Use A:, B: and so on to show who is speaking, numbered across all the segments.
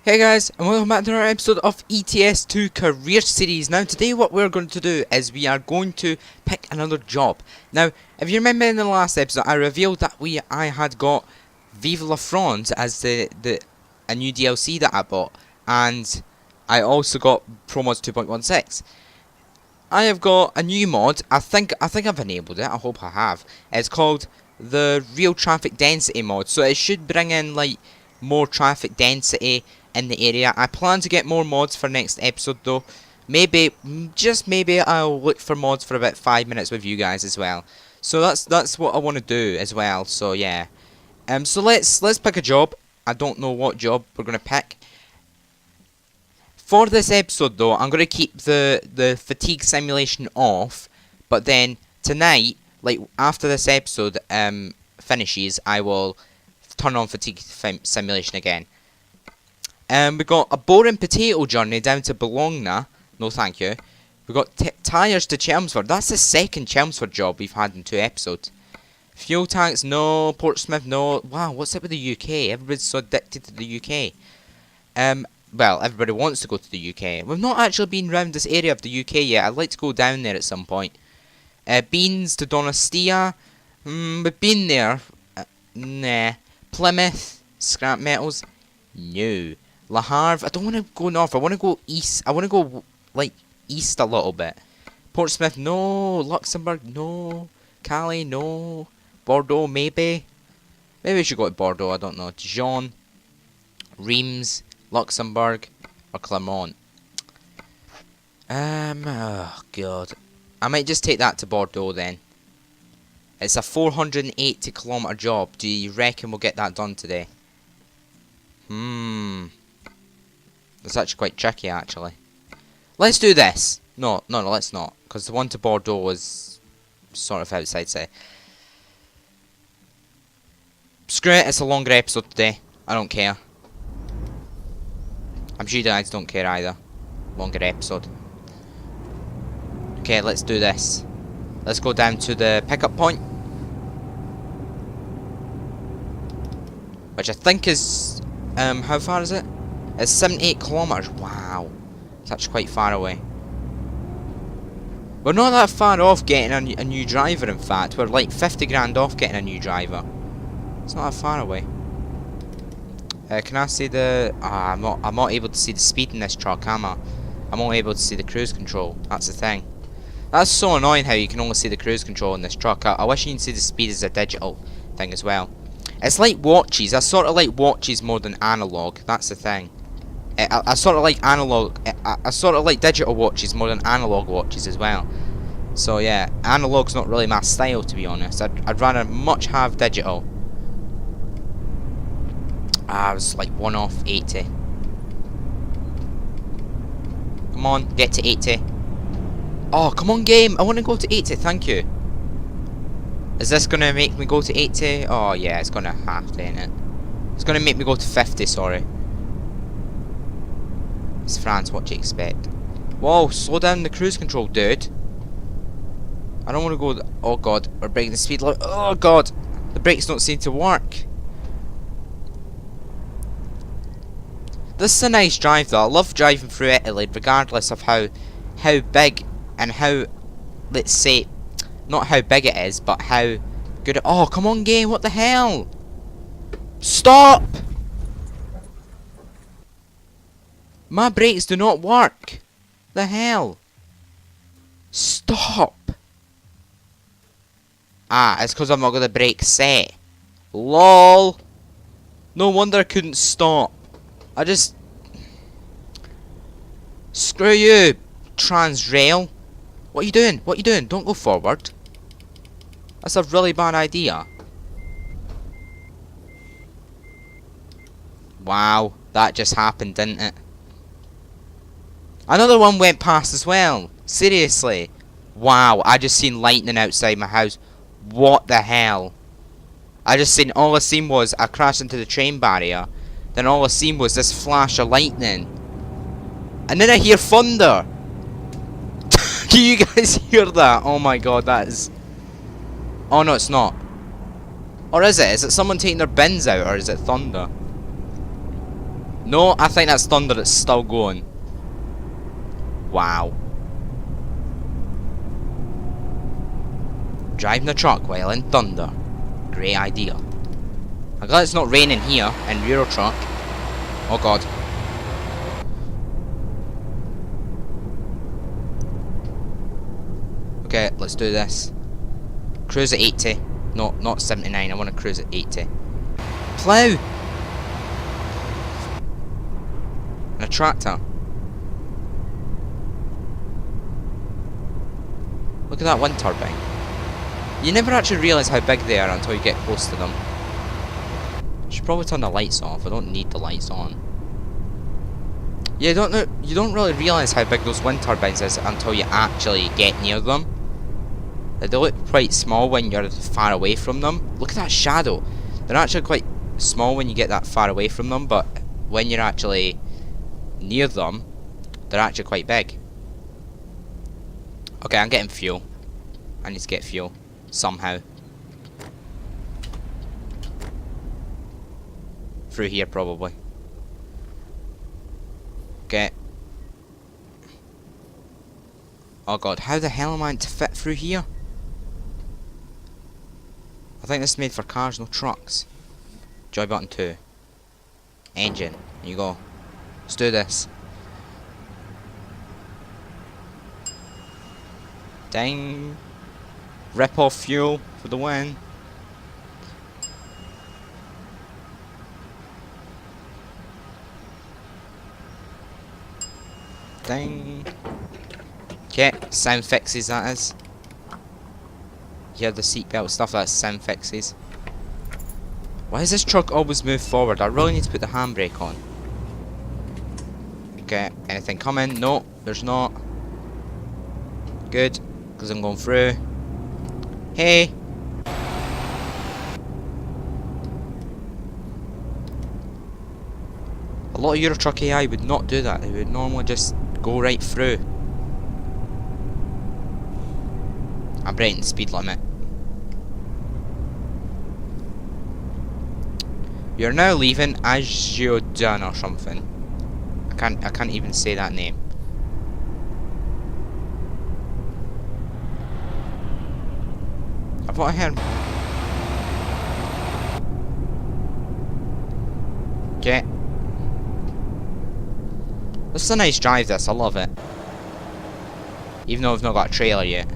A: Hey guys, and welcome back to another episode of ETS2 Career Series. Now today what we're going to do is we are going to pick another job. Now, if you remember in the last episode, I revealed that I had got Vive la France as a new DLC that I bought, and I also got ProMods 2.16. I have got a new mod. I think I've enabled it. I hope I have. It's called the Real Traffic Density mod. So it should bring in like more traffic density in the area. I plan to get more mods for next episode though. Maybe, just maybe, I'll look for mods for about 5 minutes with you guys as well. So that's what I want to do as well. So yeah. So let's pick a job. I don't know what job we're gonna pick. For this episode though, I'm gonna keep the fatigue simulation off. But then tonight, like after this episode finishes, I will turn on fatigue simulation again. We got a boring potato journey down to Bologna. No thank you. We got tyres to Chelmsford. That's the second Chelmsford job we've had in 2 episodes. Fuel tanks, no. Portsmouth, no. Wow, what's up with the UK? Everybody's so addicted to the UK. Well, everybody wants to go to the UK. We've not actually been around this area of the UK yet. I'd like to go down there at some point. Beans to Donostia. We've been there. Nah. Plymouth. Scrap metals. No. Le Havre. I don't want to go north. I want to go east. I want to go, like, east a little bit. Portsmouth, no. Luxembourg, no. Calais, no. Bordeaux, maybe. Maybe we should go to Bordeaux. I don't know. Dijon. Reims. Luxembourg. Or Clermont. Oh, God. I might just take that to Bordeaux, then. It's a 480-kilometre job. Do you reckon we'll get that done today? It's actually quite tricky, actually. Let's do this. No, let's not. Because the one to Bordeaux is sort of outside, say. Screw it, it's a longer episode today. I don't care. I'm sure you guys don't care either. Longer episode. Okay, let's do this. Let's go down to the pickup point. Which I think is... how far is it? It's 78 kilometres. Wow. It's actually quite far away. We're not that far off getting a new driver, in fact. We're like 50 grand off getting a new driver. It's not that far away. Can I see the... I'm not able to see the speed in this truck, am I? I'm only able to see the cruise control. That's the thing. That's so annoying how you can only see the cruise control in this truck. I wish you can see the speed as a digital thing as well. It's like watches. I sort of like watches more than analog. That's the thing. I sort of like analog. I sort of like digital watches more than analog watches as well. So yeah, analog's not really my style, to be honest. I'd rather much have digital. I was like 1 off 80. Come on, get to 80. Oh, come on, game. I want to go to 80. Thank you. Is this going to make me go to 80? Oh, yeah, it's going to have to, ain't it? It's going to make me go to 50, sorry. It's France, what do you expect? Whoa, slow down the cruise control, dude. I don't want to go... Oh, God, we're breaking the speed limit. Oh, God, the brakes don't seem to work. This is a nice drive, though. I love driving through Italy, regardless of how big and how, let's say... Not how big it is, but how good it... Oh, come on, game, what the hell? Stop! My brakes do not work. The hell? Stop! Ah, it's because I've not got the brakes set. LOL! No wonder I couldn't stop. I just... Screw you, Transrail. What are you doing? What are you doing? Don't go forward. That's a really bad idea. Wow, that just happened, didn't it? Another one went past as well. Seriously. Wow, I just seen lightning outside my house. What the hell? All I seen was I crashed into the train barrier. Then all I seen was this flash of lightning. And then I hear thunder. Can you guys hear that? Oh my god, that is... Oh no, it's not. Or is it? Is it someone taking their bins out, or is it thunder? No, I think that's thunder that's still going. Wow. Driving a truck while in thunder. Great idea. I'm glad it's not raining here in Euro Truck. Oh god. Okay, let's do this. Cruise at 80. No, not 79. I want to cruise at 80. Plough! And a tractor. Look at that wind turbine. You never actually realise how big they are until you get close to them. I should probably turn the lights off. I don't need the lights on. Yeah, you don't really realise how big those wind turbines is until you actually get near them. They look quite small when you're far away from them. Look at that shadow. They're actually quite small when you get that far away from them, but when you're actually near them, they're actually quite big. Okay, I'm getting fuel. I need to get fuel. Somehow. Through here, probably. Okay. Oh god, how the hell am I meant to fit through here? I think this is made for cars, no trucks. Joy button 2. Engine. There you go. Let's do this. Ding. Rip off fuel for the win. Ding. Okay, sound fixes that is. You have the seatbelt stuff, that's sound fixes. Why does this truck always move forward? I really need to put the handbrake on. Okay, anything coming? No, there's not. Good, because I'm going through. Hey! A lot of Euro Truck AI would not do that. They would normally just go right through. I'm breaking the speed limit. You're now leaving Ajiodan or something. I can't even say that name. I thought I heard. Okay. This is a nice drive, this. I love it. Even though I've not got a trailer yet.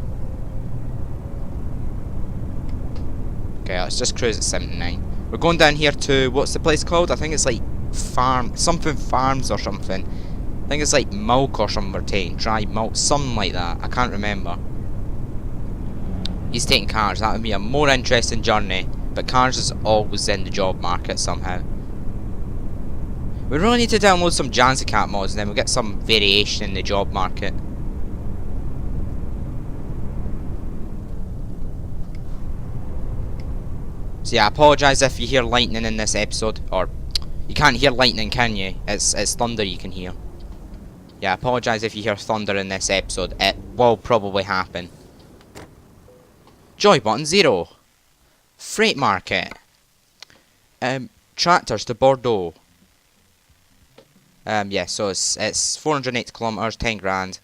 A: Okay, let's just cruise at 79. We're going down here to, what's the place called? I think it's like something farms or something. I think it's like milk or something we're taking. Dry milk, something like that. I can't remember. He's taking cars. That would be a more interesting journey. But cars is always in the job market somehow. We really need to download some Jansicat mods and then we'll get some variation in the job market. So yeah, I apologise if you hear lightning in this episode, or you can't hear lightning, can you? It's thunder you can hear. Yeah, I apologise if you hear thunder in this episode. It will probably happen. Joy button 0. Freight market. Tractors to Bordeaux. Yeah, so it's 480 kilometers, 10 grand.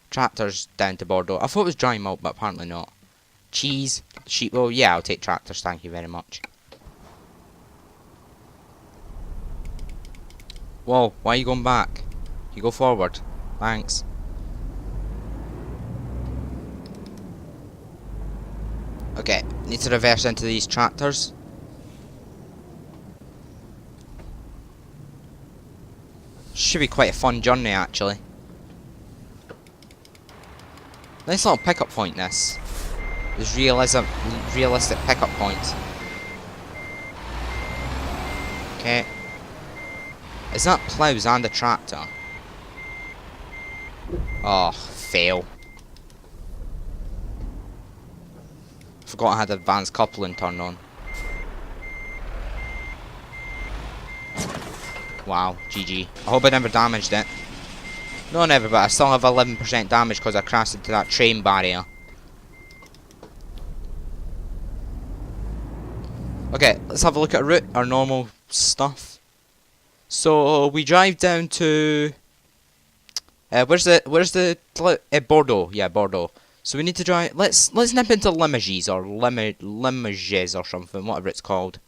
A: Tractors down to Bordeaux. I thought it was dry milk, but apparently not. Cheese, sheep. Well, yeah, I'll take tractors. Thank you very much. Whoa, why are you going back? You go forward. Thanks. Okay, need to reverse into these tractors. Should be quite a fun journey, actually. Nice little pickup point, this. There's realistic pickup points. Okay. Is that ploughs and a tractor? Oh, fail. Forgot I had advanced coupling turned on. Wow, GG. I hope I never damaged it. No, never, but I still have 11% damage because I crashed into that train barrier. Okay, let's have a look at our route, our normal stuff. So we drive down to where's the Bordeaux? Yeah, Bordeaux. So we need to drive. Let's nip into Limoges or Limoges or something, whatever it's called.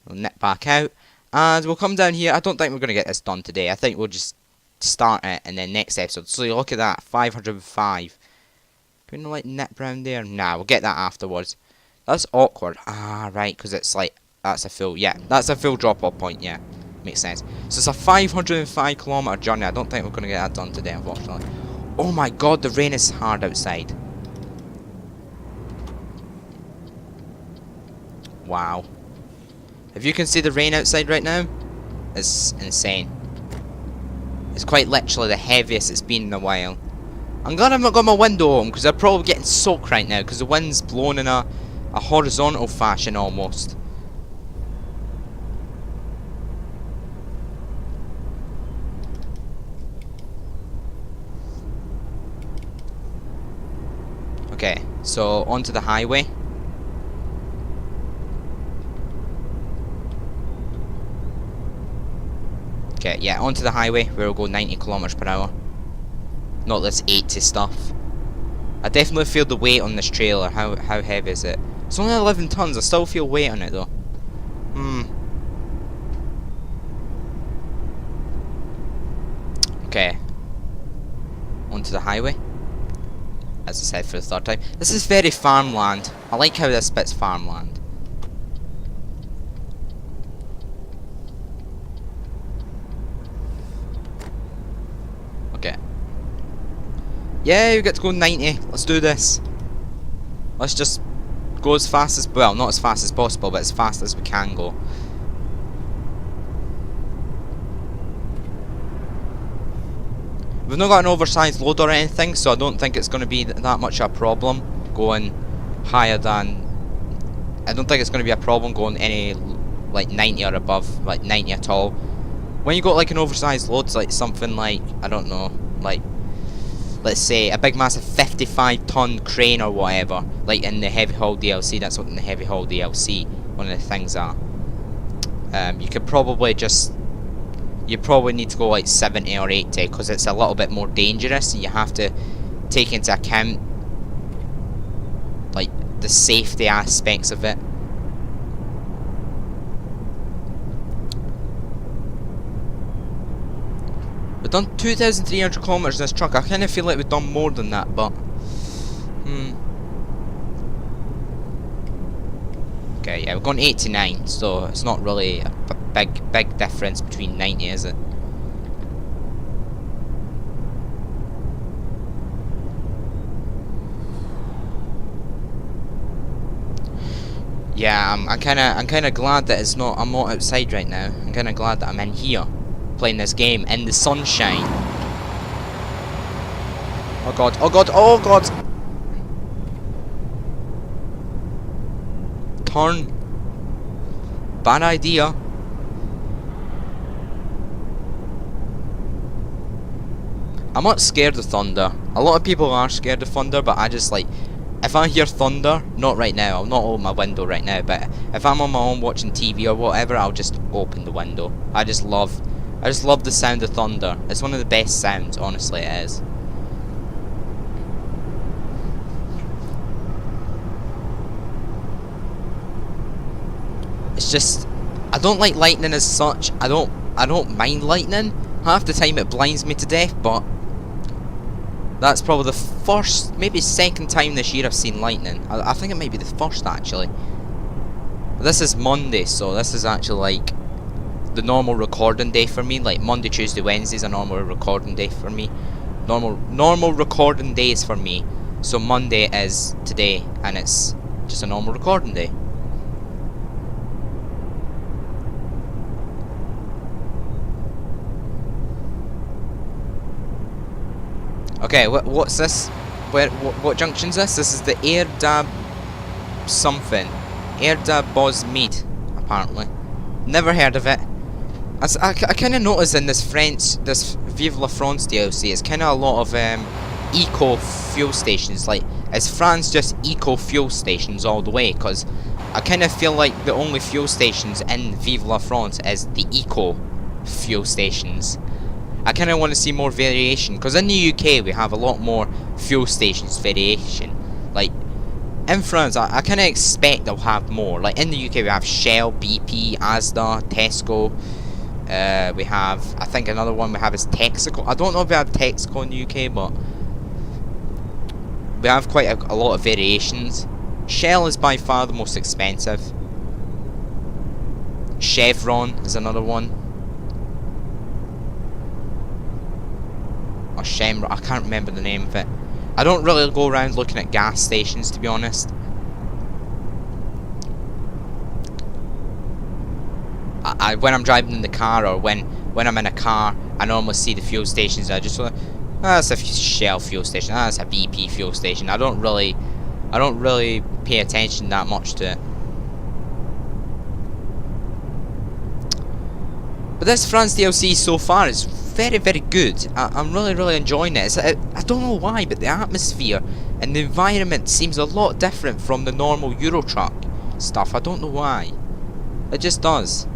A: We'll nip back out, and we'll come down here. I don't think we're gonna get this done today. I think we'll just start it and then next episode. So you look at that, 505. Can we like nip round there? Nah, we'll get that afterwards. That's awkward. Ah, right, because it's like that's a full drop-off point. Yeah, makes sense. So it's a 505-kilometer journey. I don't think we're gonna get that done today, unfortunately. Oh my God, the rain is hard outside. Wow. If you can see the rain outside right now, it's insane. It's quite literally the heaviest it's been in a while. I'm glad I've not got my window open, because I'm probably getting soaked right now, because the wind's blowing in a horizontal fashion almost. Okay, so onto the highway. Okay, yeah, onto the highway where we'll go 90 kilometers per hour. Not this 80 stuff. I definitely feel the weight on this trailer. How heavy is it? It's only 11 tons. I still feel weight on it though. Okay. Onto the highway. As I said for the third time. This is very farmland. I like how this bit's farmland. Okay. Yeah, we get to go 90. Let's do this. Let's just go as fast as, well, not as fast as possible, but as fast as we can go. We've not got an oversized load or anything, so I don't think it's going to be that much of a problem going higher than... I don't think it's going to be a problem going any, like, 90 or above, like 90 at all. When you got like an oversized load, it's like something like, I don't know, like, let's say a big massive 55-ton crane or whatever, like in the heavy haul DLC. That's what in the heavy haul DLC one of the things are. You could probably just, you probably need to go like 70 or 80 because it's a little bit more dangerous, and you have to take into account like the safety aspects of it. We've done 2,300 kilometers in this truck. I kind of feel like we've done more than that, but okay, yeah, we've gone 89, so it's not really a big difference between 90, is it? Yeah, I'm kind of glad that I'm not outside right now. I'm kind of glad that I'm in here, playing this game in the sunshine. Oh god, oh god, oh god! Turn. Bad idea. I'm not scared of thunder. A lot of people are scared of thunder, but I just like, if I hear thunder, not right now, I'll not open my window right now, but if I'm on my own watching TV or whatever, I'll just open the window. I just love the sound of thunder. It's one of the best sounds, honestly it is. It's just, I don't like lightning as such. I don't mind lightning. Half the time it blinds me to death, but that's probably the first, maybe second time this year I've seen lightning. I think it might be the first actually. This is Monday, so this is actually like the normal recording day for me. Like Monday, Tuesday, Wednesday's a normal recording day for me. Normal recording days for me. So Monday is today, and it's just a normal recording day. Okay, what's this? What junction's this? This is the Airdab something. Airdab Bosmead, apparently. Never heard of it. I kind of noticed in this Vive la France DLC, it's kind of a lot of eco fuel stations. Like, is France just eco fuel stations all the way? Because I kind of feel like the only fuel stations in Vive la France is the eco fuel stations. I kind of want to see more variation, because in the UK we have a lot more fuel stations variation. Like in France, I kind of expect they'll have more. Like in the UK we have Shell, BP, Asda, Tesco. We have, I think another one we have is Texaco. I don't know if we have Texaco in the UK, but we have quite a lot of variations. Shell is by far the most expensive. Chevron is another one. Or Shemron, I can't remember the name of it. I don't really go around looking at gas stations, to be honest. When I'm driving in the car, or when I'm in a car, I normally see the fuel stations. I just like, oh, that's a Shell fuel station. Oh, that's a BP fuel station. I don't really pay attention that much to it. But this France DLC so far is very, very good. I'm really enjoying it. I don't know why, but the atmosphere and the environment seems a lot different from the normal Euro Truck stuff. I don't know why. It just does.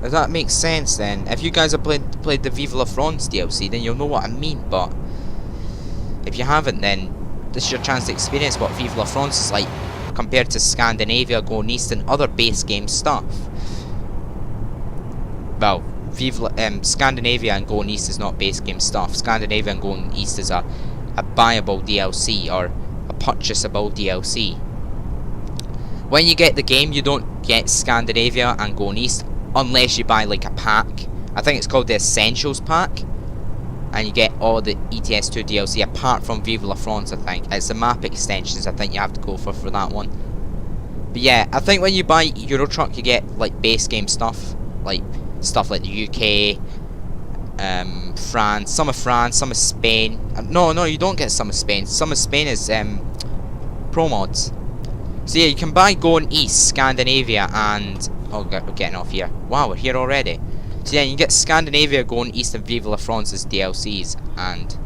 A: If that makes sense, then if you guys have played the Vive la France DLC, then you'll know what I mean. But if you haven't, then this is your chance to experience what Vive la France is like compared to Scandinavia, Going East, and other base game stuff. Well, Scandinavia and Going East is not base game stuff. Scandinavia and Going East is a buyable DLC, or a purchasable DLC. When you get the game, you don't get Scandinavia and Going East unless you buy like a pack. I think it's called the Essentials Pack, and you get all the ETS2 DLC apart from Vive la France. I think it's the map extensions. I think you have to go for that one. But yeah, I think when you buy Euro Truck, you get like base game stuff, like stuff like the UK, France, some of Spain. No, you don't get some of Spain. Some of Spain is ProMods. So yeah, you can buy Going East, Scandinavia, and we're getting off here. Wow, we're here already. So yeah, you get Scandinavia, Going East, and Vive la France as DLCs, and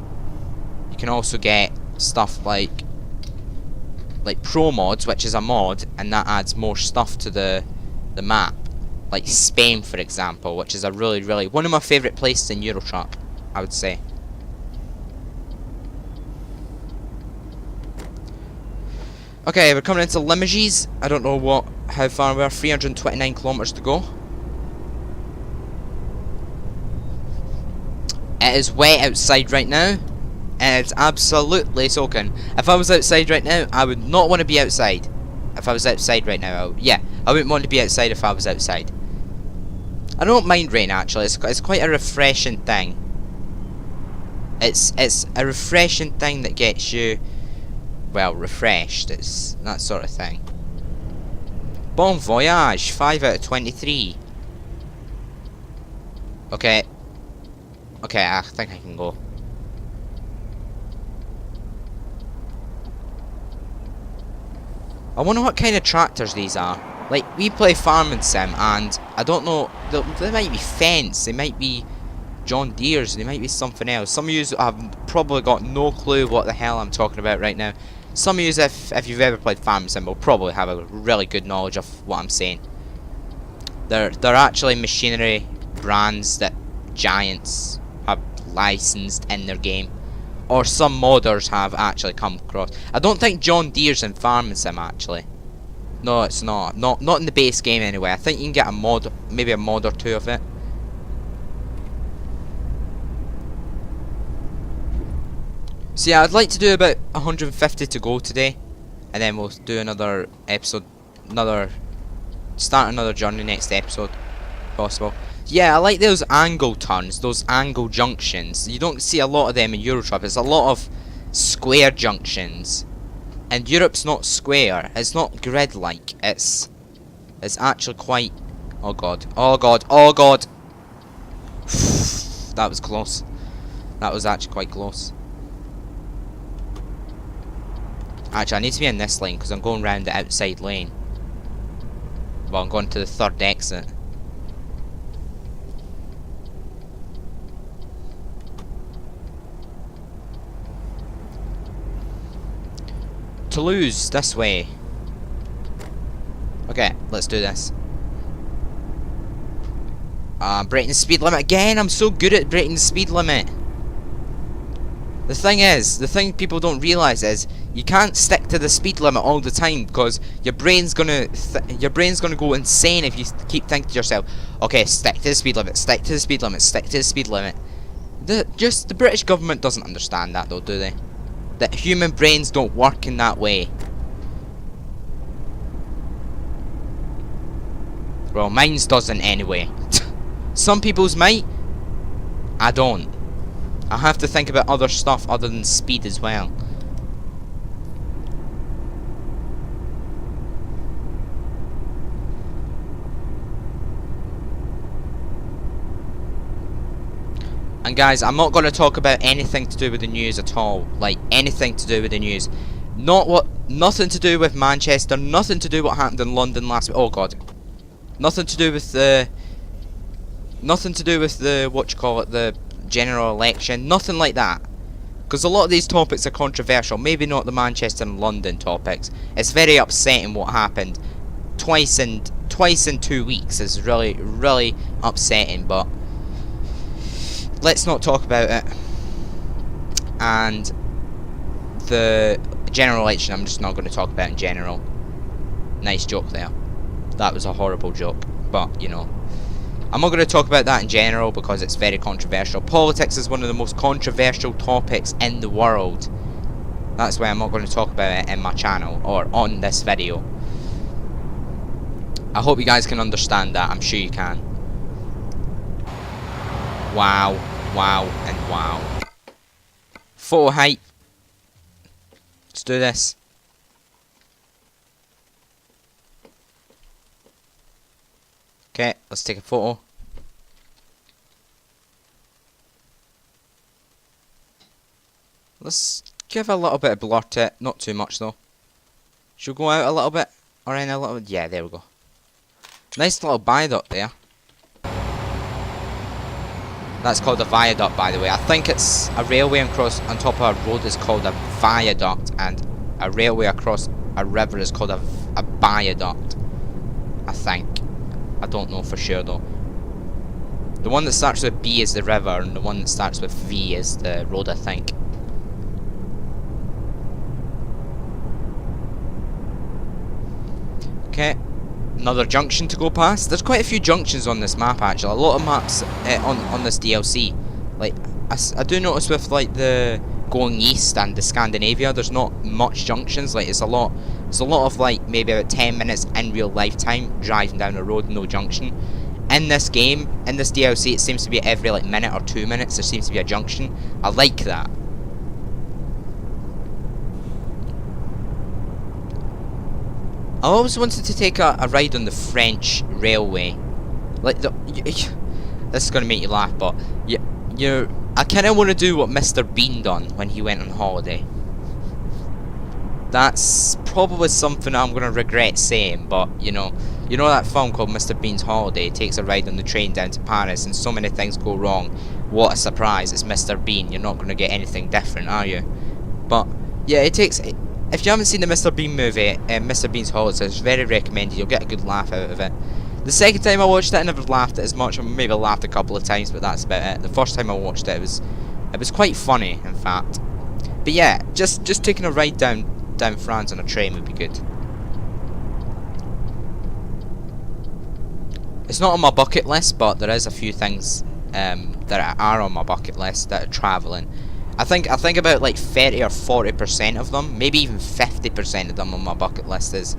A: you can also get stuff like ProMods, which is a mod, and that adds more stuff to the map. Like Spain, for example, which is a really one of my favourite places in Euro Truck, I would say. Okay, we're coming into Limoges. I don't know how far we are. 329 kilometers to go. It is wet outside right now, and it's absolutely soaking. If I was outside right now, I would not want to be outside. If I was outside right now, I wouldn't want to be outside if I was outside. I don't mind rain, actually. It's quite a refreshing thing. It's a refreshing thing that gets you, well, refreshed. It's that sort of thing. Bon voyage, 5 out of 23. Okay, I think I can go. I wonder what kind of tractors these are. Like, we play Farming Sim, and I don't know, they might be Fence, they might be John Deere's, they might be something else. Some of you have probably got no clue what the hell I'm talking about right now. Some of you, if you've ever played Farming Sim, will probably have a really good knowledge of what I'm saying. They're actually machinery brands that giants have licensed in their game, or some modders have actually come across. I don't think John Deere's in Farming Sim, actually. No, it's not. Not in the base game anyway. I think you can get a mod, maybe a mod or two of it. So yeah, I'd like to do about 150 to go today, and then we'll do another episode, start another journey next episode, if possible. Yeah, I like those angle turns, those angle junctions. You don't see a lot of them in Euro Truck. It's a lot of square junctions. And Europe's not square. It's not grid-like. It's actually quite... Oh god. Oh god. Oh god. That was close. That was actually quite close. Actually, I need to be in this lane because I'm going round the outside lane. Well, I'm going to the third exit. Toulouse, this way. Okay, let's do this. Breaking the speed limit again. I'm so good at breaking the speed limit. The thing people don't realise is you can't stick to the speed limit all the time, because your brain's gonna go insane if you keep thinking to yourself, okay, stick to the speed limit, stick to the speed limit, stick to the speed limit. The British government doesn't understand that though, do they? That human brains don't work in that way. Well, mine's doesn't anyway. Some people's might. I don't. I have to think about other stuff other than speed as well. And guys, I'm not going to talk about anything to do with the news at all. Like, anything to do with the news. Nothing to do with Manchester, nothing to do with what happened in London last week. Oh god. Nothing to do with the the general election, nothing like that. Because a lot of these topics are controversial. Maybe not the Manchester and London topics. It's very upsetting what happened twice in 2 weeks. Is really upsetting, but let's not talk about it. And the general election, I'm just not going to talk about in general. Nice joke there. That was a horrible joke, but you know, I'm not going to talk about that in general because it's very controversial. Politics is one of the most controversial topics in the world. That's why I'm not going to talk about it in my channel or on this video. I hope you guys can understand that. I'm sure you can. Wow, wow, and wow. Photo height. Let's do this. Okay, let's take a photo. Let's give a little bit of blur to it, not too much though. Should we go out a little bit? Or in a little bit? Yeah, there we go. Nice little viaduct there. That's called a viaduct, by the way. I think it's a railway across on top of a road is called a viaduct, and a railway across a river is called a viaduct. I think. I don't know for sure though. The one that starts with B is the river, and the one that starts with V is the road, I think. Okay, another junction to go past. There's quite a few junctions on this map actually. A lot of maps on this DLC. Like I do notice with like the going east and the Scandinavia, there's not much junctions. Like it's a lot of like maybe about 10 minutes in real life time driving down a road, no junction. In this game, in this DLC, it seems to be every like minute or 2 minutes there seems to be a junction. I like that. I always wanted to take a ride on the French railway. Like this is gonna make you laugh, but I kind of want to do what Mr. Bean done when he went on holiday. That's probably something I'm gonna regret saying, but you know that film called Mr. Bean's Holiday. He takes a ride on the train down to Paris, and so many things go wrong. What a surprise! It's Mr. Bean. You're not gonna get anything different, are you? But yeah, it takes. If you haven't seen the Mr. Bean movie, Mr. Bean's Holiday, it's very recommended. You'll get a good laugh out of it. The second time I watched it, I never laughed as much. I maybe laughed a couple of times, but that's about it. The first time I watched it, it was quite funny, in fact. But yeah, just taking a ride down France on a train would be good. It's not on my bucket list, but there is a few things that are on my bucket list that are travelling. I think about like 30 or 40% of them, maybe even 50% of them on my bucket list is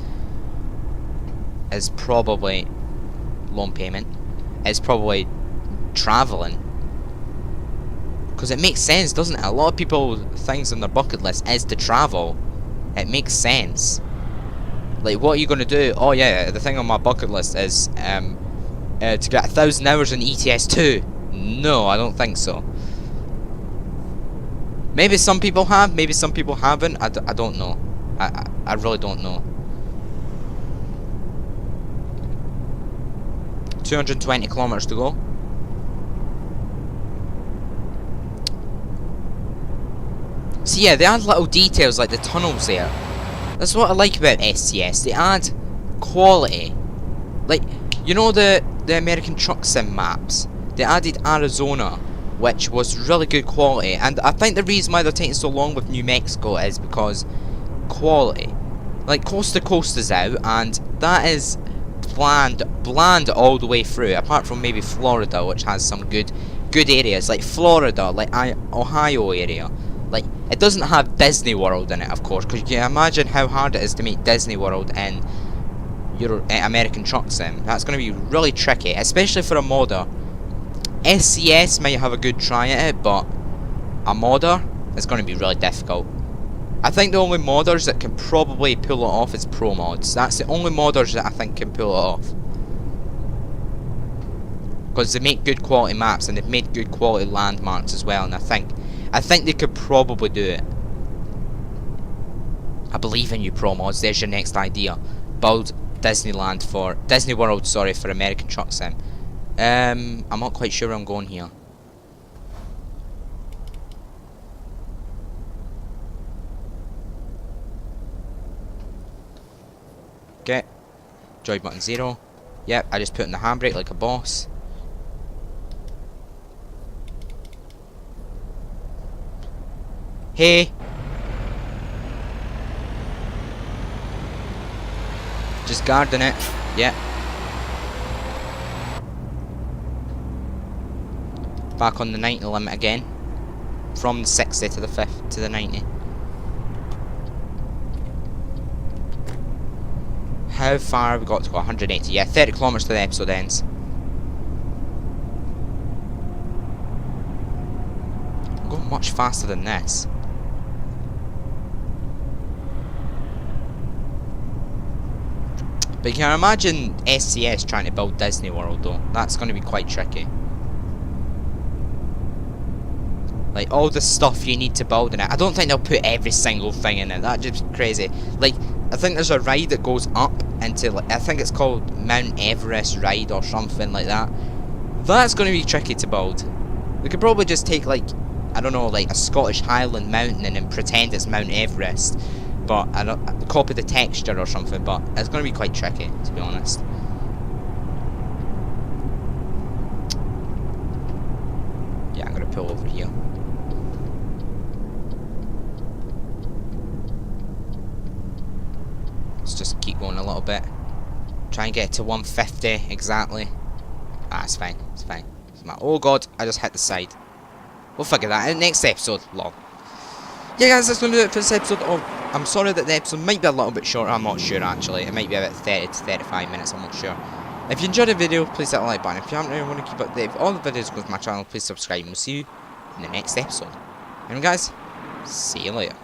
A: probably loan payment. Is probably travelling. Because it makes sense, doesn't it? A lot of people things on their bucket list is to travel. It makes sense. Like, what are you going to do? Oh yeah, the thing on my bucket list is to get 1,000 hours in ETS2. No, I don't think so. Maybe some people have, maybe some people haven't. I don't know. I really don't know. 220 kilometers to go. So yeah, they add little details like the tunnels there. That's what I like about SCS. They add quality. Like, you know the the American Truck Sim maps, they added Arizona, which was really good quality, and I think the reason why they're taking so long with New Mexico is because quality. Like, Coast to Coast is out, and that is bland all the way through, apart from maybe Florida, which has some good areas, like Florida, like Ohio area. Like, it doesn't have Disney World in it, of course, because you can imagine how hard it is to make Disney World in your American Truck Sim. That's going to be really tricky, especially for a modder. SCS might have a good try at it, but a modder is going to be really difficult. I think the only modders that can probably pull it off is ProMods. That's the only modders that I think can pull it off. Because they make good quality maps and they've made good quality landmarks as well, and I think they could probably do it. I believe in you, ProMods. There's your next idea. Build Disney World, sorry, for American Truck Sim. I'm not quite sure where I'm going here. Okay. Joy button 0. Yep, I just put in the handbrake like a boss. Hey! Just guarding it. Yep. Back on the 90 limit again. From the 60 to the 50 to the 90. How far have we got to go? 180. Yeah, 30 kilometers to the episode ends. I'm going much faster than this. But you can imagine SCS trying to build Disney World though. That's going to be quite tricky. Like, all the stuff you need to build in it. I don't think they'll put every single thing in it. That's just crazy. Like, I think there's a ride that goes up into, like, I think it's called Mount Everest ride or something like that. That's going to be tricky to build. We could probably just take, like, I don't know, like a Scottish Highland mountain and then pretend it's Mount Everest. But I don't copy the texture or something. But it's going to be quite tricky, to be honest. Yeah, I'm going to pull over here. Let's just keep going a little bit. Try and get to 150 exactly. Ah, it's fine. It's fine. Oh god, I just hit the side. We'll figure that out next episode. Lol. Yeah, guys, that's going to do it for this episode. Oh, I'm sorry that the episode might be a little bit shorter. I'm not sure actually. It might be about 30 to 35 minutes. I'm not sure. If you enjoyed the video, please hit the like button. If you haven't really want to keep up to date with all the videos going to my channel, please subscribe. And we'll see you in the next episode. And guys, see you later.